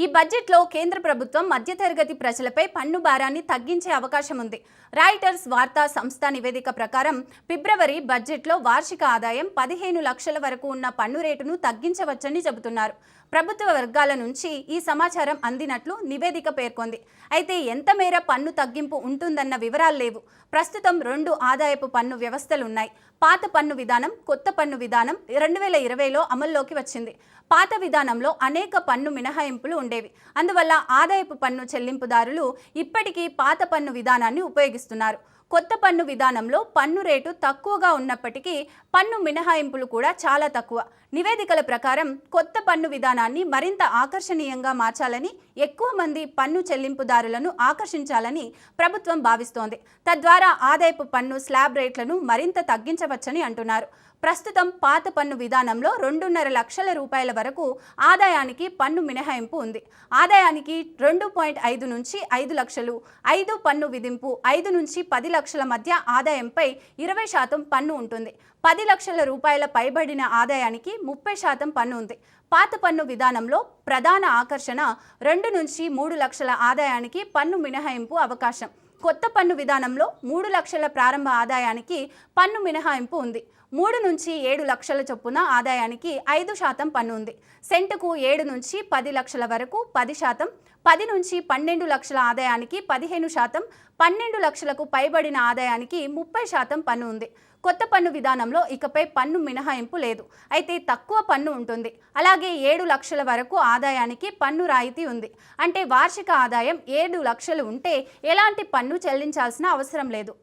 ఈ బడ్జెట్లో కేంద్ర ప్రభుత్వం మధ్యతరగతి ప్రజలపై పన్ను భారాన్ని తగ్గించే అవకాశం ఉంది. రాయిటర్స్ వార్తా సంస్థ నివేదిక ప్రకారం ఫిబ్రవరి బడ్జెట్లో వార్షిక ఆదాయం 15 లక్షల వరకు ఉన్న పన్ను రేటును తగ్గించవచ్చని చెబుతున్నారు. ప్రభుత్వ వర్గాల నుంచి ఈ సమాచారం అందినట్లు నివేదిక పేర్కొంది. అయితే ఎంత మేర పన్ను తగ్గింపు ఉంటుందన్న వివరాలు లేవు. ప్రస్తుతం 2 ఆదాయపు పన్ను వ్యవస్థలు ఉన్నాయి. పాత పన్ను విధానం, కొత్త పన్ను విధానం 2020లో అమల్లోకి వచ్చింది. పాత విధానంలో అనేక పన్ను మినహాయింపులు ఉండేవి. అందువల్ల ఆదాయపు పన్ను చెల్లింపుదారులు ఇప్పటికీ పాత పన్ను విధానాన్ని ఉపయోగిస్తున్నారు. కొత్త పన్ను విధానంలో పన్ను రేటు తక్కువగా ఉన్నప్పటికీ పన్ను మినహాయింపులు కూడా చాలా తక్కువ. నివేదికల ప్రకారం కొత్త పన్ను విధానాన్ని మరింత ఆకర్షణీయంగా మార్చాలని, ఎక్కువ మంది పన్ను చెల్లింపుదారులను ఆకర్షించాలని ప్రభుత్వం భావిస్తోంది. తద్వారా ఆదాయపు పన్ను స్లాబ్ రేట్లను మరింత తగ్గించవచ్చని అంటున్నారు. ప్రస్తుతం పాత పన్ను విధానంలో 2.5 లక్షల రూపాయల వరకు ఆదాయానికి పన్ను మినహాయింపు ఉంది. ఆదాయానికి 2.5 నుంచి 5 లక్షలు, 5 పన్ను విధింపు 5 నుంచి 10 లక్షల మధ్య ఆదాయంపై 20% పన్ను ఉంటుంది. 10 లక్షల రూపాయల పైబడిన ఆదాయానికి 30% పన్ను ఉంది. పాత పన్ను విధానంలో ప్రధాన ఆకర్షణ 2 నుంచి 3 లక్షల ఆదాయానికి పన్ను మినహాయింపు అవకాశం. కొత్త పన్ను విధానంలో 3 లక్షల ప్రారంభ ఆదాయానికి పన్ను మినహాయింపు ఉంది. 3 నుంచి 7 లక్షల చొప్పున ఆదాయానికి 5% పన్ను ఉంది. సెంటుకు 7 నుంచి 10 లక్షల వరకు 10%, 10 నుంచి 12 లక్షల ఆదాయానికి 15%, 12 లక్షలకు పైబడిన ఆదాయానికి 30% పన్ను ఉంది. కొత్త పన్ను విధానంలో ఇకపై పన్ను మినహాయింపు లేదు. అయితే తక్కువ పన్ను ఉంటుంది. అలాగే 7 లక్షల వరకు ఆదాయానికి పన్ను రాయితీ ఉంది. అంటే వార్షిక ఆదాయం 7 లక్షలు ఉంటే ఎలాంటి పన్ను చెల్లించాల్సిన అవసరం లేదు.